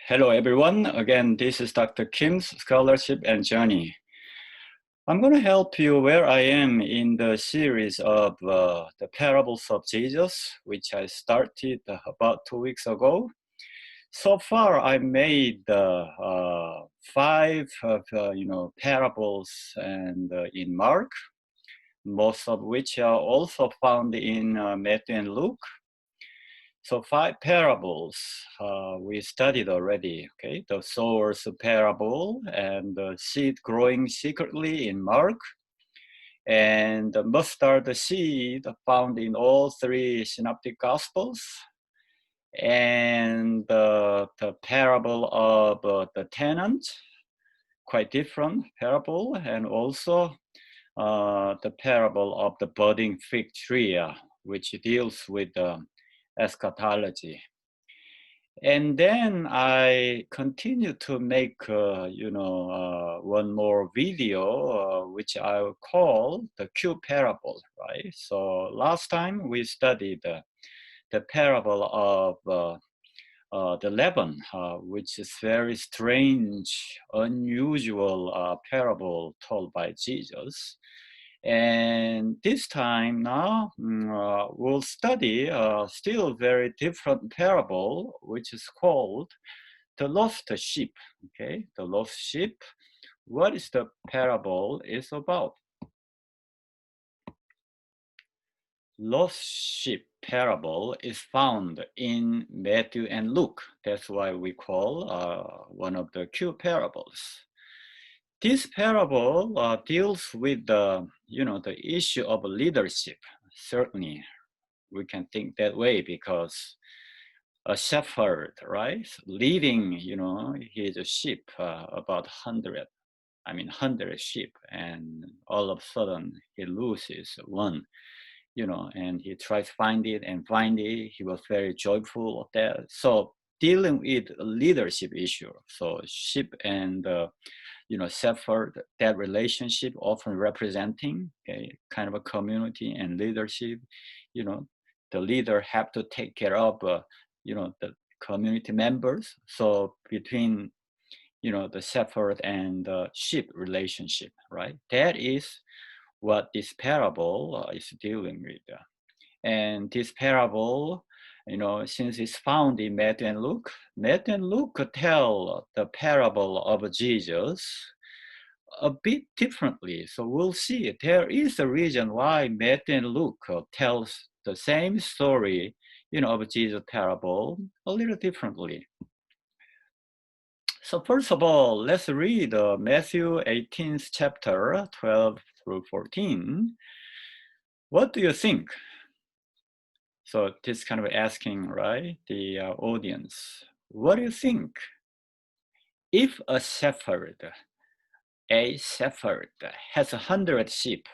Hello, everyone. Again, this is Dr. Kim's Scholarship and Journey. I'm going to help you where I am in the series of the parables of Jesus, which I started about 2 weeks ago. So far, I made 5 parables and in Mark, most of which are also found in Matthew and Luke. So 5 parables we studied already, okay? The sower's parable and the seed growing secretly in Mark, and the mustard seed found in all 3 synoptic gospels, and the parable of the tenant, quite different parable, and also the parable of the budding fig tree, which deals with eschatology. And then I continue to make, one more video, which I will call the Q parable, right? So last time we studied the parable of the leaven, which is very strange, unusual parable told by Jesus. And this time now, we'll study still very different parable, which is called the lost sheep, okay? The lost sheep. What is the parable is about? Lost sheep parable is found in Matthew and Luke. That's why we call one of the Q parables. This parable deals with the issue of leadership. Certainly, we can think that way because a shepherd, right, leading, his sheep, about 100 sheep, and all of a sudden he loses one, and he tries to find it and find it. He was very joyful of that. So dealing with leadership issue. So sheep and shepherd, that relationship often representing kind of a community and leadership. The leader have to take care of the community members. So between the shepherd and the sheep relationship, right? That is what this parable is dealing with. And this parable, since it's found in Matthew and Luke tell the parable of Jesus a bit differently. So we'll see. There is a reason why Matthew and Luke tells the same story, of Jesus parable a little differently. So first of all, let's read Matthew 18th chapter, 12 through 14. What do you think? So this kind of asking, right, the audience, what do you think? If a shepherd has 100 sheep,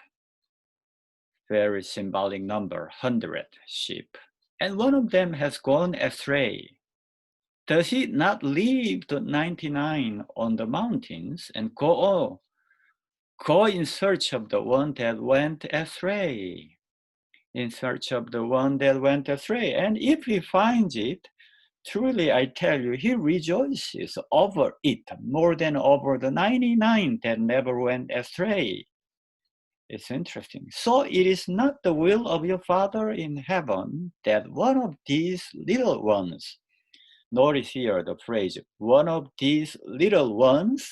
very symbolic number, 100 sheep, and one of them has gone astray, does he not leave the 99 on the mountains and go in search of the one that went astray? In search of the one that went astray. And if he finds it, truly I tell you, he rejoices over it more than over the 99 that never went astray. It's interesting. So it is not the will of your Father in heaven that one of these little ones, notice here the phrase, one of these little ones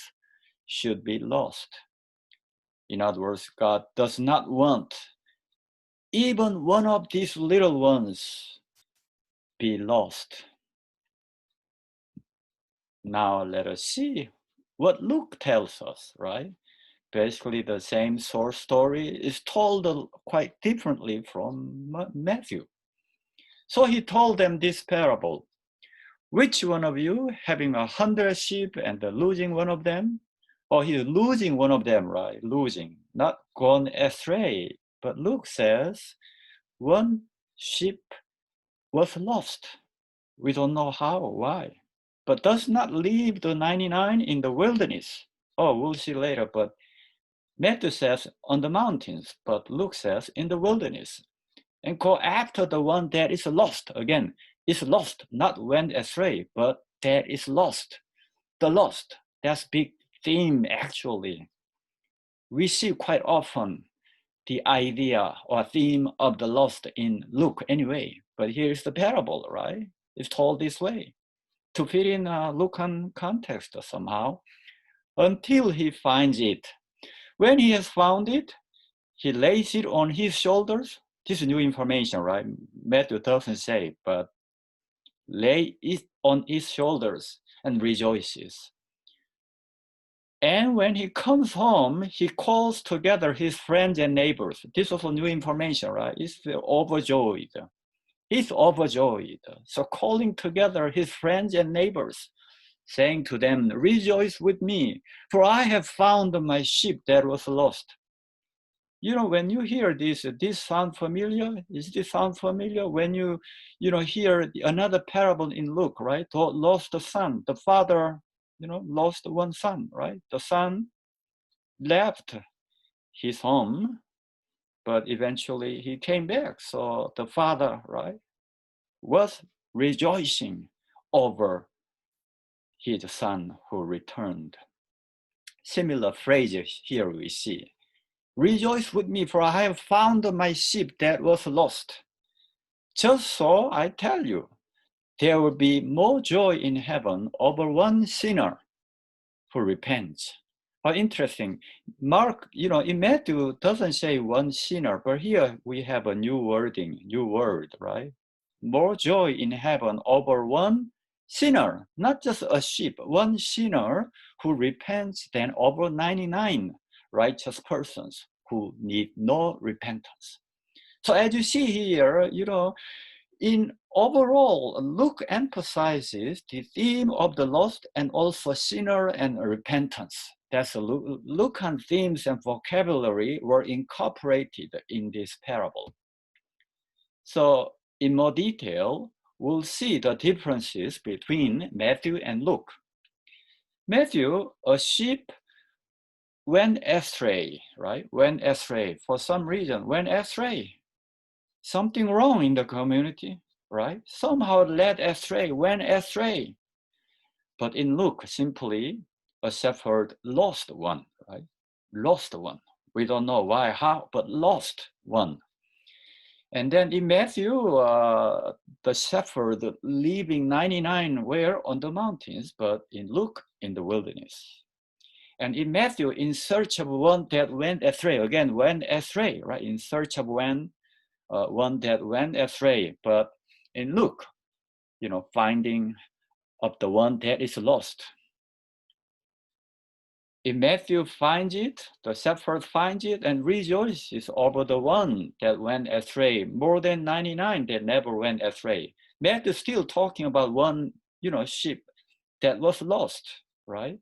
should be lost. In other words, God does not want even one of these little ones be lost. Now let us see what Luke tells us, right? Basically the same source story is told quite differently from Matthew. So he told them this parable. Which one of you having 100 sheep and losing one of them? Or he's losing one of them, right? Losing, not gone astray. But Luke says, one sheep was lost. We don't know how, why. But does not leave the 99 in the wilderness. Oh, we'll see later, but Matthew says on the mountains, but Luke says in the wilderness. And go after the one that is lost. Again, is lost, not went astray, but that is lost. The lost, that's big theme actually. We see quite often the idea or theme of the lost in Luke anyway, but here's the parable, right? It's told this way to fit in a Lucan context somehow until he finds it. When he has found it, he lays it on his shoulders. This is new information, right? Matthew doesn't say, but lay it on his shoulders and rejoices. And when he comes home, he calls together his friends and neighbors. This is also new information, right? He's overjoyed. He's overjoyed. So calling together his friends and neighbors, saying to them, rejoice with me, for I have found my sheep that was lost. You know, when you hear this sound familiar? Is this sound familiar? When you hear another parable in Luke, right? The lost son, the father, lost one son, right? The son left his home, but eventually he came back. So the father, right, was rejoicing over his son who returned. Similar phrases here we see. Rejoice with me, for I have found my sheep that was lost. Just so I tell you, there will be more joy in heaven over one sinner who repents. How interesting. Mark, in Matthew doesn't say one sinner, but here we have a new wording, new word, right? More joy in heaven over one sinner, not just a sheep, one sinner who repents than over 99 righteous persons who need no repentance. So as you see here, in overall, Luke emphasizes the theme of the lost and also sinner and repentance. That's Lucan themes and vocabulary were incorporated in this parable. So in more detail, we'll see the differences between Matthew and Luke. Matthew, a sheep went astray, right? Went astray. For some reason, went astray. Something wrong in the community, right? Somehow led astray, went astray. But in Luke, simply a shepherd lost one, right? Lost one. We don't know why, how, but lost one. And then in Matthew, the shepherd leaving 99 were on the mountains, but in Luke, in the wilderness. And in Matthew, in search of one that went astray, again, went astray, right? In search of one that went astray. But in Luke, finding of the one that is lost. In Matthew finds it, the shepherd finds it and rejoices over the one that went astray, more than 99 that never went astray. Matthew still talking about one, sheep that was lost, right?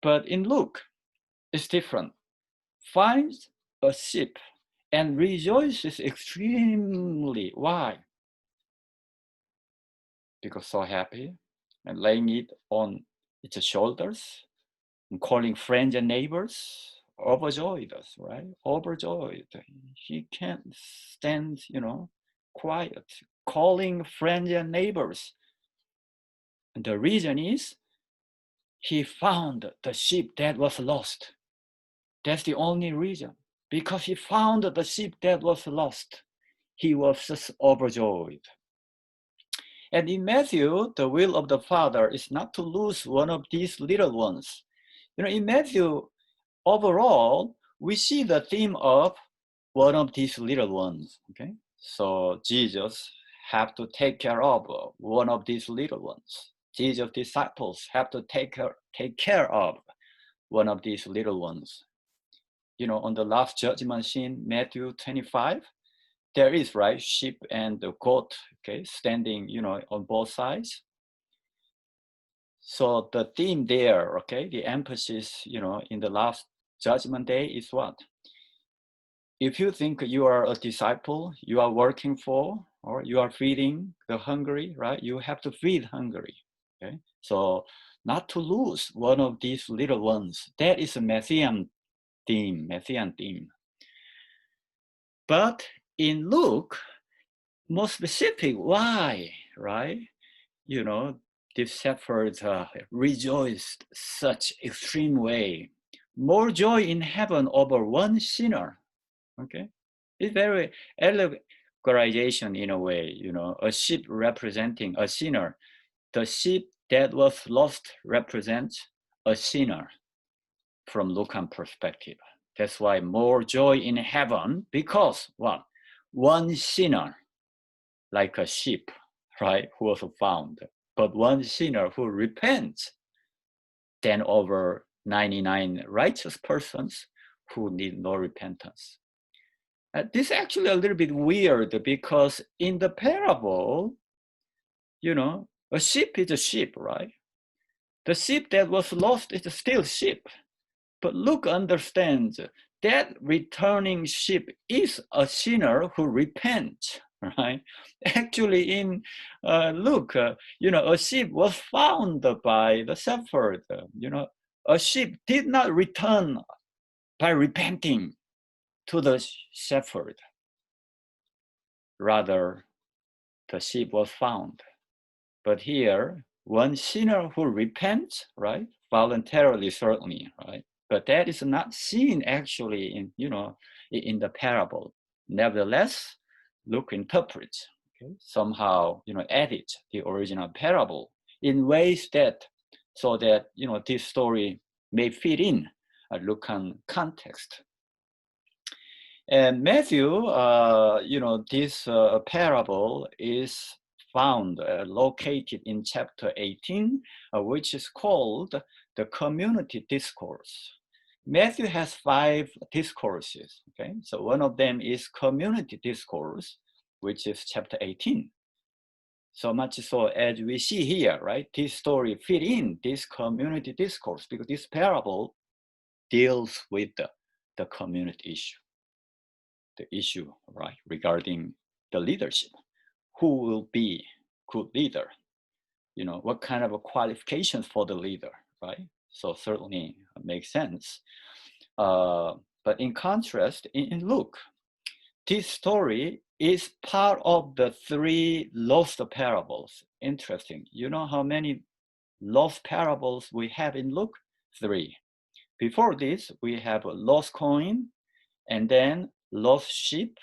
But in Luke, it's different. Finds a sheep and rejoices extremely. Why? Because so happy and laying it on its shoulders and calling friends and neighbors, overjoyed, right? Overjoyed. He can't stand, quiet, calling friends and neighbors. And the reason is he found the sheep that was lost. That's the only reason. Because he found the sheep that was lost. He was just overjoyed. And in Matthew, the will of the Father is not to lose one of these little ones. In Matthew, overall, we see the theme of one of these little ones, okay? So Jesus have to take care of one of these little ones. Jesus' disciples have to take care of one of these little ones. On the last judgment scene, Matthew 25, there is, right, sheep and the goat, okay, standing, on both sides. So the theme there, okay, the emphasis, in the last judgment day is what? If you think you are a disciple, you are working for, or you are feeding the hungry, right? You have to feed hungry, okay? So not to lose one of these little ones. That is a Messianic theme. But in Luke, more specific, why, right? This shepherd rejoiced such extreme way, more joy in heaven over one sinner. Okay, it's very allegorization in a way. You know, a sheep representing a sinner. The sheep that was lost represents a sinner from Lucan perspective. That's why more joy in heaven, because what? One sinner, like a sheep, right, who was found, but one sinner who repents, than over 99 righteous persons who need no repentance. This is actually a little bit weird because in the parable, you know, a sheep is a sheep, right? The sheep that was lost is still sheep. But Luke understands that returning sheep is a sinner who repents, right? Actually, in Luke, a sheep was found by the shepherd. A sheep did not return by repenting to the shepherd. Rather, the sheep was found. But here, one sinner who repents, right? Voluntarily, certainly, right? But that is not seen actually in the parable. Nevertheless, Luke interprets, okay, somehow, edit the original parable in ways that, so that, this story may fit in a Lucan context. And Matthew, this parable is found located in chapter 18, which is called the community discourse. Matthew has 5 discourses, okay? So one of them is community discourse, which is chapter 18. So much so as we see here, right? This story fit in this community discourse because this parable deals with the community issue. The issue, right, regarding the leadership. Who will be good leader? What kind of qualifications for the leader, right? So certainly makes sense. But in contrast, in Luke, this story is part of the 3 lost parables. Interesting. You know how many lost parables we have in Luke? 3. Before this, we have a lost coin, and then lost sheep,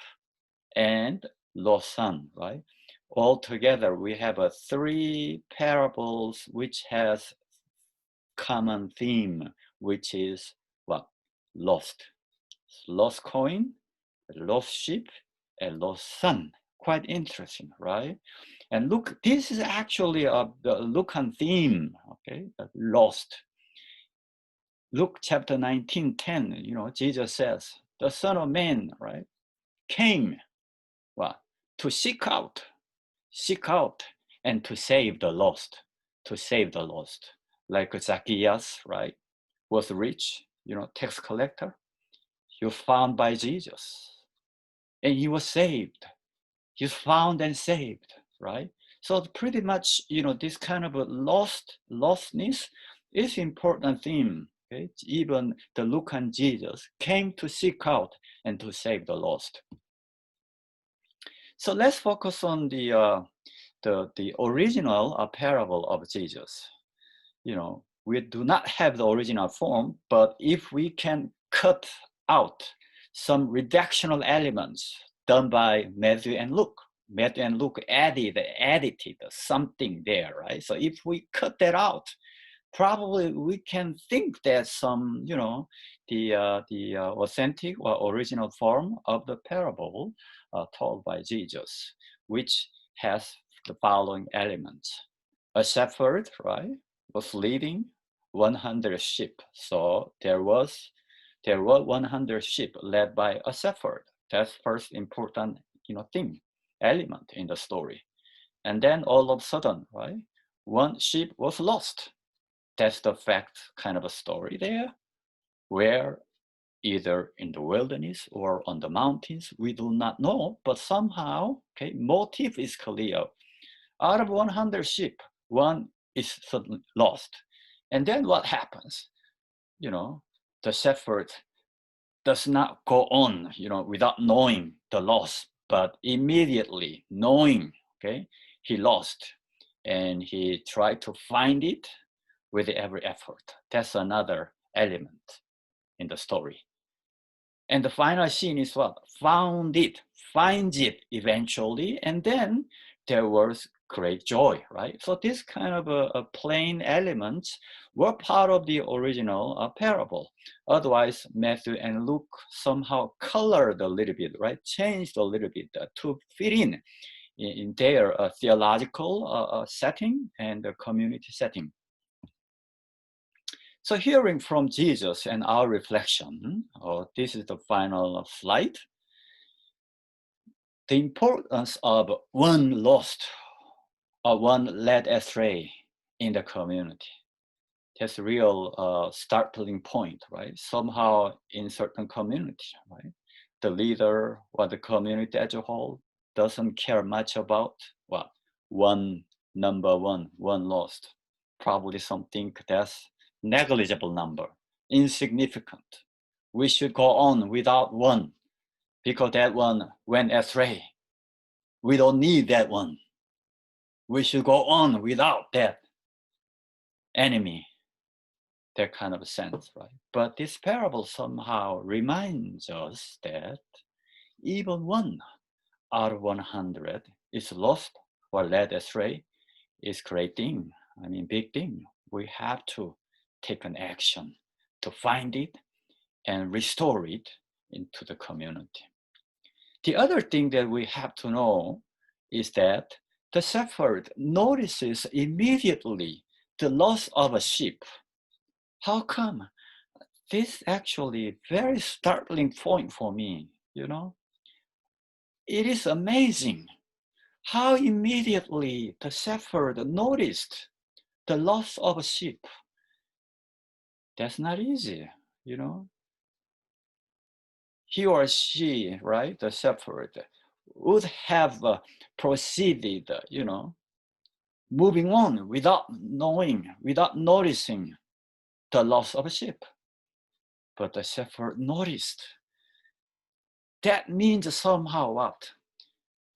and lost son, right? Altogether, we have 3 parables which has common theme, which is what? Lost. Lost coin, lost sheep, and lost son. Quite interesting, right? And look, this is actually the Lucan theme, okay? Lost. Luke chapter 19:10, Jesus says, the Son of Man, right, came, what? To seek out, and to save the lost, Like Zacchaeus, right, was rich, tax collector. He was found by Jesus, and he was saved. He was found and saved, right? So pretty much, this kind of a lostness is important theme. Okay? Even the Lucan Jesus came to seek out and to save the lost. So let's focus on the original parable of Jesus. We do not have the original form, but if we can cut out some redactional elements done by Matthew and Luke edited something there, right? So if we cut that out, probably we can think that some, the authentic or original form of the parable told by Jesus, which has the following elements. A shepherd, right, was leading 100 sheep. So there were 100 sheep led by a shepherd. That's first important, thing, element in the story. And then all of a sudden, right, one sheep was lost. That's the fact kind of a story there, where either in the wilderness or on the mountains, we do not know, but somehow, okay, motive is clear. Out of 100 sheep, one is suddenly lost. And then what happens? The shepherd does not go on, without knowing the loss, but immediately knowing, okay, he lost. and he tried to find it with every effort. That's another element in the story. And the final scene is what? Found it, finds it eventually, and then there was great joy, right? So this kind of a plain elements were part of the original parable. Otherwise, Matthew and Luke somehow colored a little bit, right? Changed a little bit to fit in their theological setting and the community setting. So hearing from Jesus and our reflection, this is the final slide. The importance of one lost or one led astray in the community. That's a real startling point, right? Somehow in certain community, right? The leader or the community as a whole doesn't care much about what? One lost. Probably something that's negligible number, insignificant. We should go on without one because that one went astray. We don't need that one. We should go on without that enemy. That kind of sense, right? But this parable somehow reminds us that even 1 out of 100 is lost or led astray is great thing. I mean, big thing. We have to take an action to find it and restore it into the community. The other thing that we have to know is that the shepherd notices immediately the loss of a sheep. How come? This actually very startling point for me, you know. It is amazing how immediately the shepherd noticed the loss of a sheep. That's not easy, you know. He or she, right, the shepherd, would have proceeded, you know, moving on without knowing, without noticing the loss of a sheep. But the shepherd noticed. That means somehow what?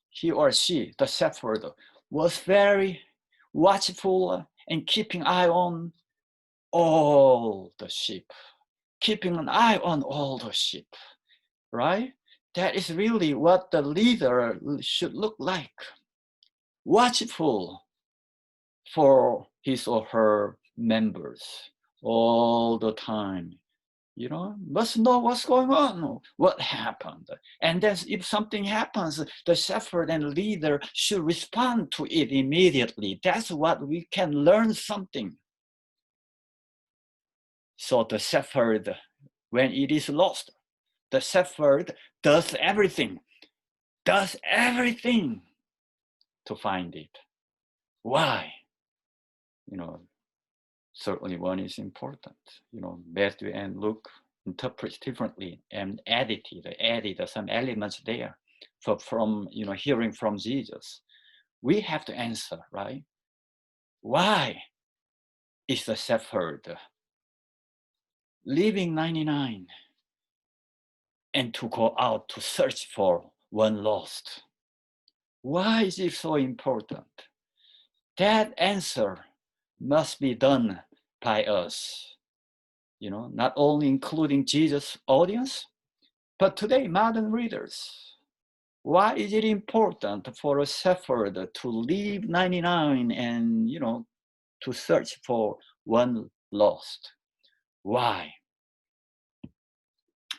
He or she, the shepherd, was very watchful and keeping eye on all the sheep. Keeping an eye on all the sheep, right? That is really what the leader should look like. Watchful for his or her members all the time. You know, must know what's going on, what happened. And then if something happens, the shepherd and leader should respond to it immediately. That's what we can learn something. So the shepherd, when it is lost, the shepherd does everything to find it. Why? You know, certainly one is important. You know, Matthew and Luke interpret differently and added some elements there. So from, you know, hearing from Jesus, we have to answer, right? Why is the shepherd leaving 99 and to go out to search for one lost? Why is it so important? That answer must be done by us, you know, not only including Jesus' audience, but today, modern readers. Why is it important for a shepherd to leave 99 and, you know, to search for one lost? Why?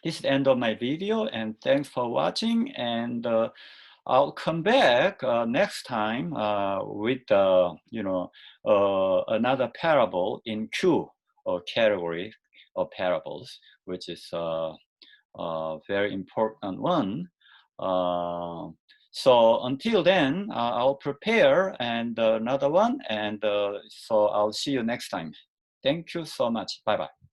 This is the end of my video, and thanks for watching. And I'll come back next time with you know, another parable in Q category of parables, which is a very important one. So until then, I'll prepare and another one, and so I'll see you next time. Thank you so much. Bye bye.